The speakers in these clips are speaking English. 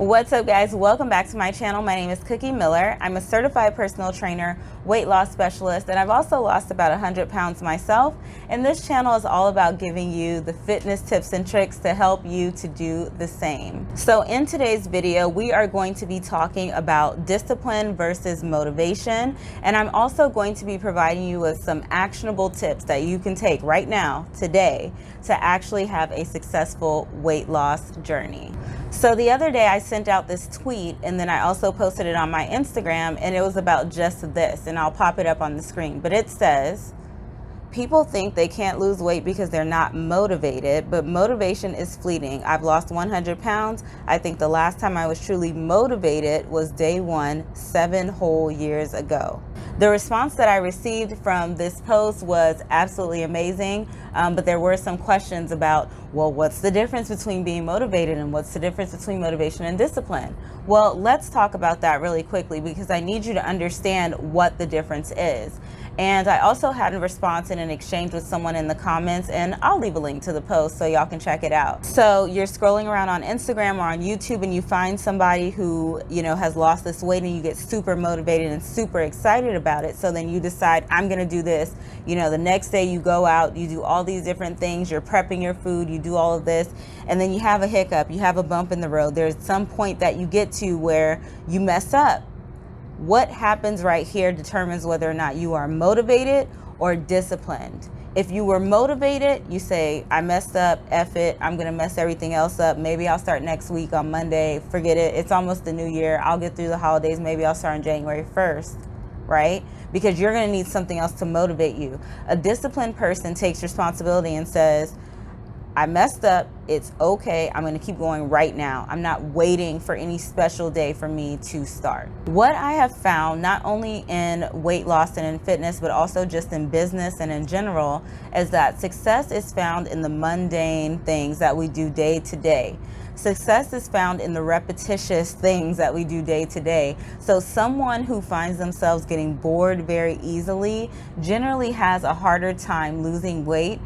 What's up, guys? Welcome back to my channel. My name is Cookie Miller. I'm a certified personal trainer, weight loss specialist, and I've also lost about 100 pounds myself. And this channel is all about giving you the fitness tips and tricks to help you to do the same. So in today's video, we are going to be talking about discipline versus motivation. And I'm also going to be providing you with some actionable tips that you can take right now, today, to actually have a successful weight loss journey. So the other day I sent out this tweet, and then I also posted it on my Instagram, and it was about just this, and I'll pop it up on the screen. But it says, people think they can't lose weight because they're not motivated, but motivation is fleeting. I've lost 100 pounds. I think the last time I was truly motivated was day one, 7 whole years ago. The response that I received from this post was absolutely amazing, but there were some questions about, well, what's the difference between being motivated and what's the difference between motivation and discipline? Well, let's talk about that really quickly because I need you to understand what the difference is. And I also had a response in an exchange with someone in the comments, and I'll leave a link to the post so y'all can check it out. So you're scrolling around on Instagram or on YouTube and you find somebody who, has lost this weight, and you get super motivated and super excited about it. So then you decide, I'm going to do this. The next day you go out, you do all these different things, you're prepping your food, you do all of this, and then you have a hiccup, you have a bump in the road. There's some point that you get to where you mess up. What happens right here determines whether or not you are motivated or disciplined. If you were motivated, you say, I messed up, F it, I'm gonna mess everything else up. Maybe I'll start next week on Monday, forget it, it's almost the new year, I'll get through the holidays, maybe I'll start on January 1st, right? Because you're gonna need something else to motivate you. A disciplined person takes responsibility and says, I messed up, it's okay, I'm gonna keep going right now. I'm not waiting for any special day for me to start. What I have found, not only in weight loss and in fitness, but also just in business and in general, is that success is found in the mundane things that we do day to day. Success is found in the repetitious things that we do day to day. So someone who finds themselves getting bored very easily generally has a harder time losing weight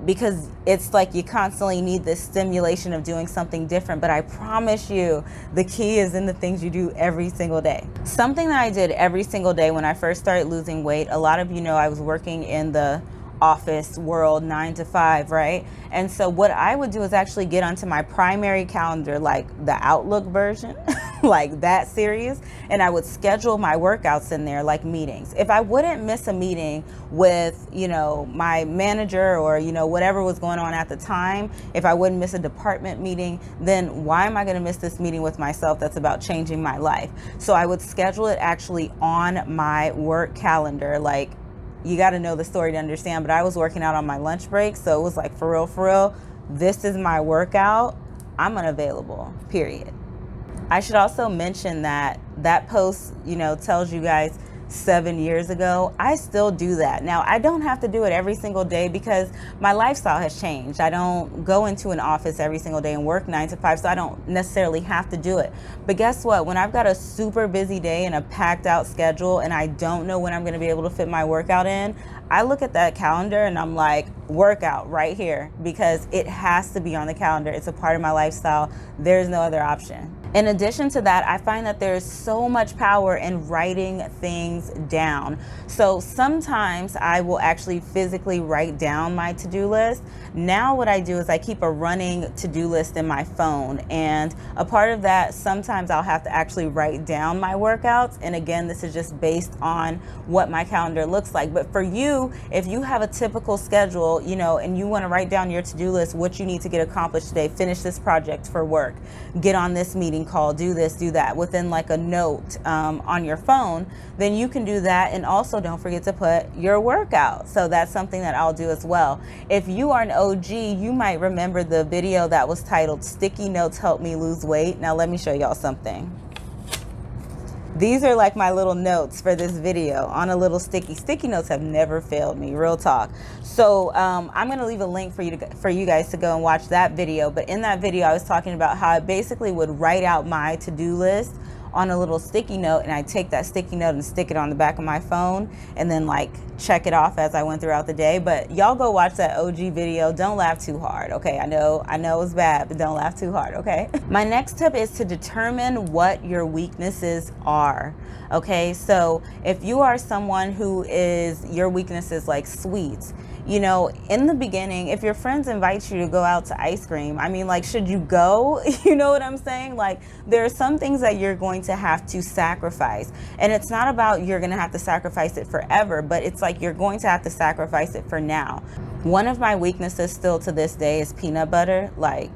because it's like you constantly need this stimulation of doing something different. But I promise you, the key is in the things you do every single day. Something that I did every single day when I first started losing weight, a lot of you know I was working in the office world 9 to 5, right? And so what I would do is actually get onto my primary calendar, like the Outlook version, like that series, and I would schedule my workouts in there, like meetings. If I wouldn't miss a meeting with, my manager or, whatever was going on at the time, if I wouldn't miss a department meeting, then why am I going to miss this meeting with myself that's about changing my life? So I would schedule it actually on my work calendar, like, you got to know the story to understand, but I was working out on my lunch break, so it was like, for real, this is my workout, I'm unavailable, period. I should also mention that post, tells you guys 7 years ago. I still do that. Now, I don't have to do it every single day because my lifestyle has changed. I don't go into an office every single day and work 9 to 5, so I don't necessarily have to do it. But guess what? When I've got a super busy day and a packed out schedule and I don't know when I'm going to be able to fit my workout in, I look at that calendar and I'm like, workout right here, because it has to be on the calendar. It's a part of my lifestyle. There's no other option. In addition to that, I find that there's so much power in writing things down. So sometimes I will actually physically write down my to-do list. Now what I do is I keep a running to-do list in my phone. And a part of that, sometimes I'll have to actually write down my workouts. And again, this is just based on what my calendar looks like. But for you, if you have a typical schedule, and you want to write down your to-do list, what you need to get accomplished today, finish this project for work, get on this meeting call, do this, do that, within like a note on your phone, then you can do that. And also don't forget to put your workout. So that's something that I'll do as well. If you are an OG, you might remember the video that was titled Sticky Notes Help Me Lose Weight. Now let me show y'all something. These are like my little notes for this video on a little sticky notes. Have never failed me, real talk. So I'm going to leave a link for you guys to go and watch that video. But in that video, I was talking about how I basically would write out my to-do list on a little sticky note, and I take that sticky note and stick it on the back of my phone and then like check it off as I went throughout the day. But y'all go watch that OG video. Don't laugh too hard, okay? I know it's bad, but don't laugh too hard, okay? My next tip is to determine what your weaknesses are. Okay, so if you are someone who is, your weakness is like sweets, you know, in the beginning, if your friends invite you to go out to ice cream, I mean, like, should you go? You know what I'm saying? Like, there are some things that you're going to have to sacrifice. And it's not about you're going to have to sacrifice it forever, but it's like you're going to have to sacrifice it for now. One of my weaknesses still to this day is peanut butter. Like,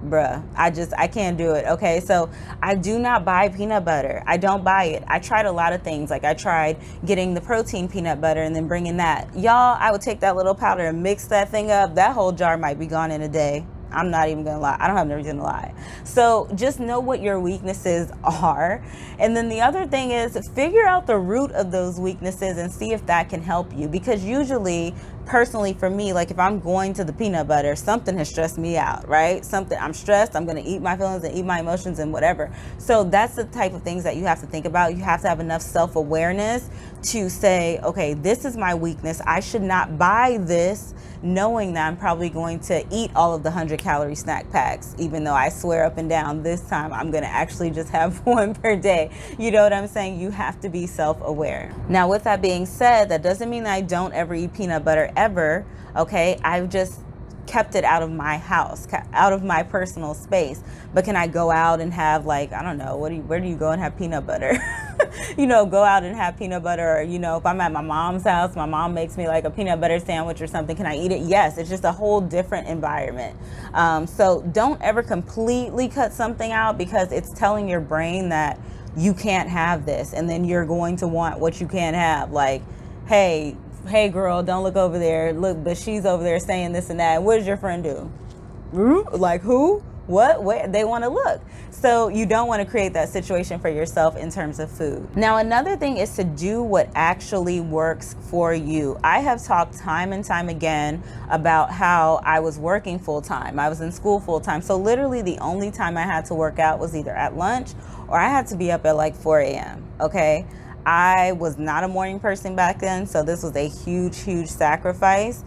bruh, I can't do it. Okay, so I do not buy peanut butter. I don't buy it. I tried a lot of things. Like, I tried getting the protein peanut butter and then bringing that. Y'all, I would take that little powder and mix that thing up. That whole jar might be gone in a day. I'm not even gonna lie. I don't have no reason to lie. So just know what your weaknesses are. And then the other thing is figure out the root of those weaknesses and see if that can help you. Because usually, personally for me, like if I'm going to the peanut butter, something has stressed me out, right? I'm stressed, I'm gonna eat my feelings and eat my emotions and whatever. So that's the type of things that you have to think about. You have to have enough self-awareness to say, okay, this is my weakness. I should not buy this, knowing that I'm probably going to eat all of the 100-calorie snack packs, even though I swear up and down this time I'm gonna actually just have one per day. You know what I'm saying? You have to be self-aware. Now, with that being said, that doesn't mean that I don't ever eat peanut butter ever, okay? I've just kept it out of my house, out of my personal space. But can I go out and have, like, I don't know, where do you go and have peanut butter? You know, go out and have peanut butter, or, you know, if I'm at my mom's house, my mom makes me like a peanut butter sandwich or something, can I eat it? Yes, it's just a whole different environment. So don't ever completely cut something out, because it's telling your brain that you can't have this, and then you're going to want what you can't have. Like, hey girl, don't look over there, look, but she's over there saying this and that. What does your friend do? Like, who? What? Where? They want to look. So you don't want to create that situation for yourself in terms of food. Now, another thing is to do what actually works for you. I have talked time and time again about how I was working full time. I was in school full time. So literally the only time I had to work out was either at lunch or I had to be up at like 4 a.m. Okay. I was not a morning person back then, so this was a huge sacrifice.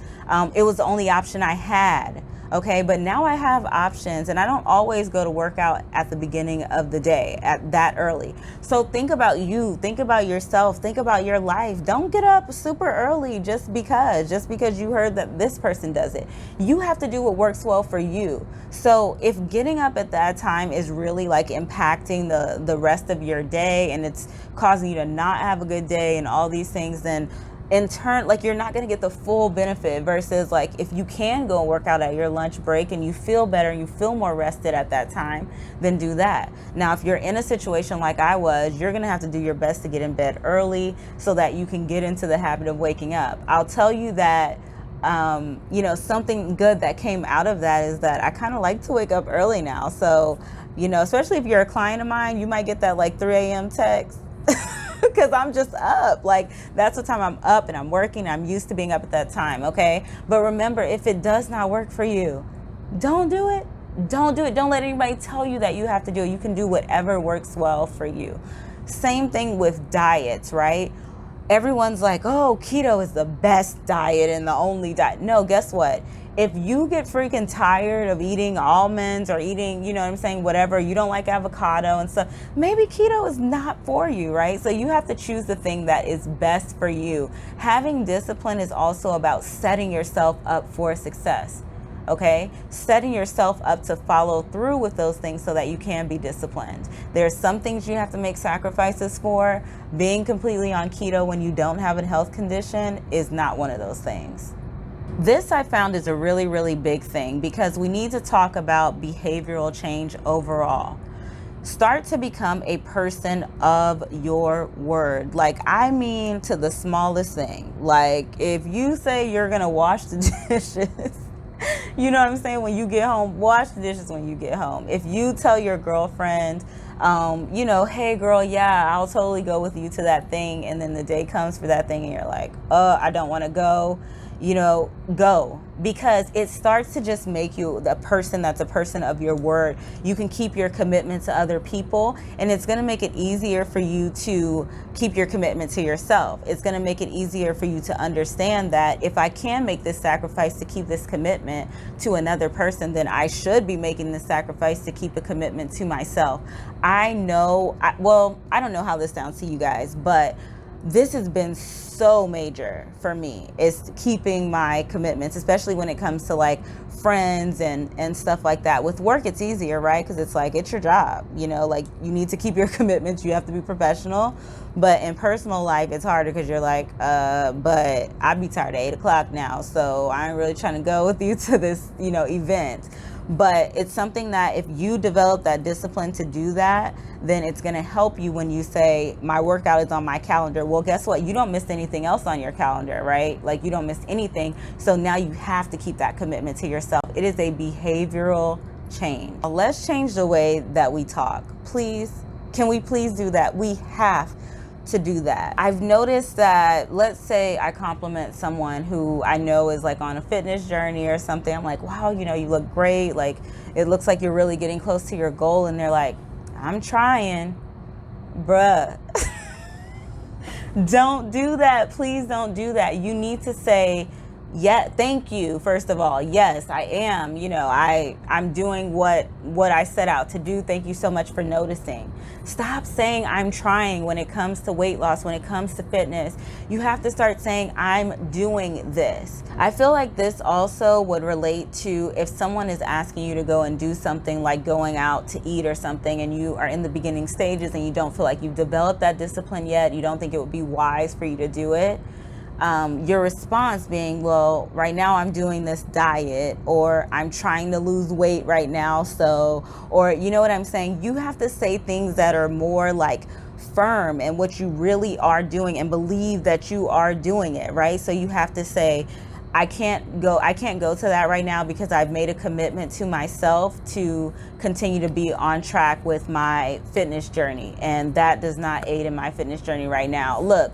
It was the only option I had. Okay, but now I have options, and I don't always go to work out at the beginning of the day at that early. So think about you, think about yourself, think about your life. Don't get up super early just because you heard that this person does it. You have to do what works well for you. So if getting up at that time is really like impacting the rest of your day, and it's causing you to not have a good day and all these things, then in turn, like, you're not going to get the full benefit, versus like if you can go and work out at your lunch break and you feel better and you feel more rested at that time, then do that. Now, if you're in a situation like I was, you're going to have to do your best to get in bed early so that you can get into the habit of waking up. I'll tell you that you know, something good that came out of that is that I kind of like to wake up early now. So, you know, especially if you're a client of mine, you might get that like 3 a.m. text. Because I'm just up. Like, that's the time I'm up and I'm working. I'm used to being up at that time, okay? But remember, if it does not work for you, don't do it. Don't do it. Don't let anybody tell you that you have to do it. You can do whatever works well for you. Same thing with diets, right? Everyone's like, oh, keto is the best diet and the only diet. No, guess what? If you get freaking tired of eating almonds or eating, you know what I'm saying, whatever, you don't like avocado and stuff, maybe keto is not for you, right? So you have to choose the thing that is best for you. Having discipline is also about setting yourself up for success, okay? Setting yourself up to follow through with those things so that you can be disciplined. There's some things you have to make sacrifices for. Being completely on keto when you don't have a health condition is not one of those things. This, I found, is a really big thing, because we need to talk about behavioral change overall. Start to become a person of your word. Like, I mean, to the smallest thing. Like, if you say you're gonna wash the dishes, you know what I'm saying, when you get home, wash the dishes when you get home. If you tell your girlfriend, you know, hey girl, yeah, I'll totally go with you to that thing, and then the day comes for that thing and you're like, I don't want to go. go, because it starts to just make you a person that's a person of your word. You can keep your commitment to other people, and it's going to make it easier for you to keep your commitment to yourself. It's going to make it easier for you to understand that if I can make this sacrifice to keep this commitment to another person, then I should be making this sacrifice to keep a commitment to myself. I know, I don't know how this sounds to you guys, but this has been so major for me, is keeping my commitments, especially when it comes to like friends and stuff like that. With work, it's easier, right? Because it's like, it's your job, like you need to keep your commitments. You have to be professional. But in personal life, it's harder because you're like, but I'd be tired at 8 o'clock now, so I ain't really trying to go with you to this, event. But it's something that if you develop that discipline to do that, then it's going to help you when you say, my workout is on my calendar. Well, guess what? You don't miss anything else on your calendar, right? Like, you don't miss anything. So now you have to keep that commitment to yourself. It is a behavioral change. Let's change the way that we talk. Please, can we please do that? We have to do that. I've noticed that, let's say I compliment someone who I know is like on a fitness journey or something. I'm like, wow, you look great. Like, it looks like you're really getting close to your goal. And they're like, I'm trying, bruh. Don't do that. Please don't do that. You need to say, yeah, thank you. First of all, yes, I am. I'm doing what I set out to do. Thank you so much for noticing. Stop saying I'm trying when it comes to weight loss, when it comes to fitness. You have to start saying I'm doing this. I feel like this also would relate to if someone is asking you to go and do something like going out to eat or something, and you are in the beginning stages and you don't feel like you've developed that discipline yet. You don't think it would be wise for you to do it. Your response being, well, right now I'm doing this diet, or I'm trying to lose weight right now. So, or you know what I'm saying? You have to say things that are more like firm in what you really are doing and believe that you are doing it, right? So you have to say, I can't go to that right now because I've made a commitment to myself to continue to be on track with my fitness journey. And that does not aid in my fitness journey right now. Look,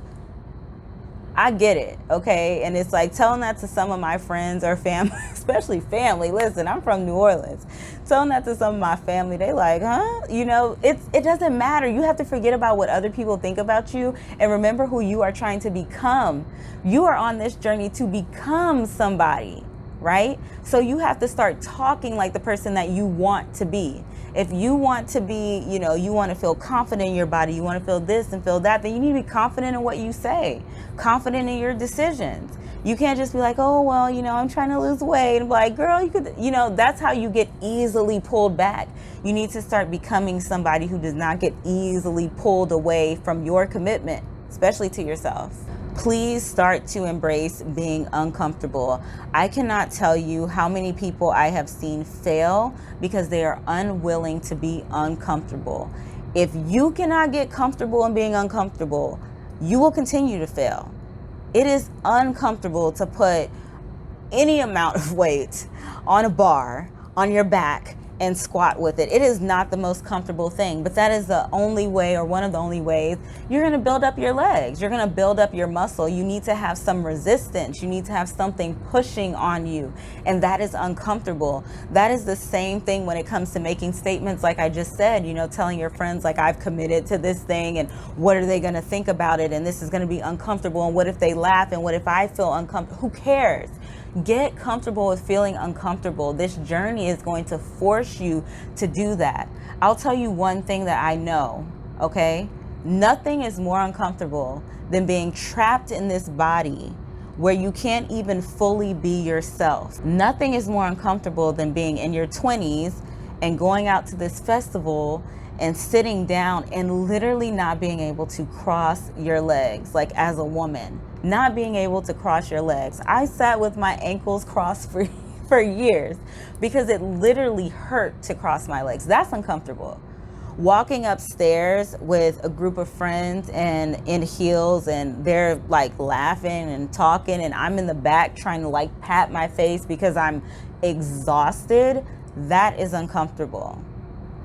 I get it, okay? And it's like telling that to some of my friends or family, especially family. Listen, I'm from New Orleans. Telling that to some of my family, they like, huh? It doesn't matter. You have to forget about what other people think about you and remember who you are trying to become. You are on this journey to become somebody, right? So you have to start talking like the person that you want to be. If you want to be, you want to feel confident in your body, you want to feel this and feel that, then you need to be confident in what you say, confident in your decisions. You can't just be like, oh, well, I'm trying to lose weight. And be like, girl, you could, that's how you get easily pulled back. You need to start becoming somebody who does not get easily pulled away from your commitment, especially to yourself. Please start to embrace being uncomfortable. I cannot tell you how many people I have seen fail because they are unwilling to be uncomfortable. If you cannot get comfortable in being uncomfortable, you will continue to fail. It is uncomfortable to put any amount of weight on a bar on your back and squat with it. It is not the most comfortable thing, but that is the only way, or one of the only ways, you're going to build up your legs. You're going to build up your muscle. You need to have some resistance. You need to have something pushing on you, and that is uncomfortable. That is the same thing when it comes to making statements like I just said, telling your friends like, I've committed to this thing, and what are they going to think about it, and this is going to be uncomfortable, and what if they laugh, and what if I feel uncomfortable? Who cares? Get comfortable with feeling uncomfortable. This journey is going to force you to do that. I'll tell you one thing that I know, okay? Nothing is more uncomfortable than being trapped in this body where you can't even fully be yourself. Nothing is more uncomfortable than being in your 20s and going out to this festival and sitting down and literally not being able to cross your legs, like as a woman. Not being able to cross your legs. I sat with my ankles crossed for years because it literally hurt to cross my legs. That's uncomfortable. Walking upstairs with a group of friends and in heels, and they're like laughing and talking, and I'm in the back trying to like pat my face because I'm exhausted. That is uncomfortable,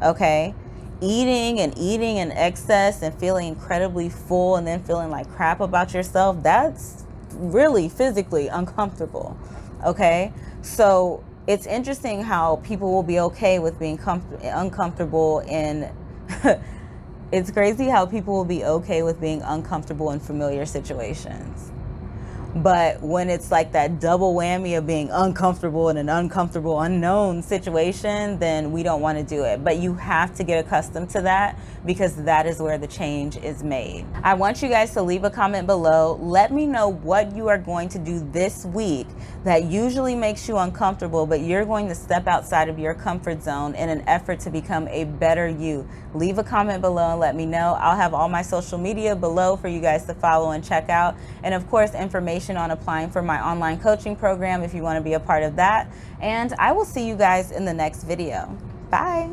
okay? Eating in excess and feeling incredibly full and then feeling like crap about yourself, that's really physically uncomfortable. Okay, so it's interesting how people will be okay with being uncomfortable in it's crazy how people will be okay with being uncomfortable in familiar situations. But when it's like that double whammy of being uncomfortable in an uncomfortable, unknown situation, then we don't want to do it. But you have to get accustomed to that, because that is where the change is made. I want you guys to leave a comment below. Let me know what you are going to do this week that usually makes you uncomfortable, but you're going to step outside of your comfort zone in an effort to become a better you. Leave a comment below and let me know. I'll have all my social media below for you guys to follow and check out. And of course, information on applying for my online coaching program if you want to be a part of that. And I will see you guys in the next video. Bye.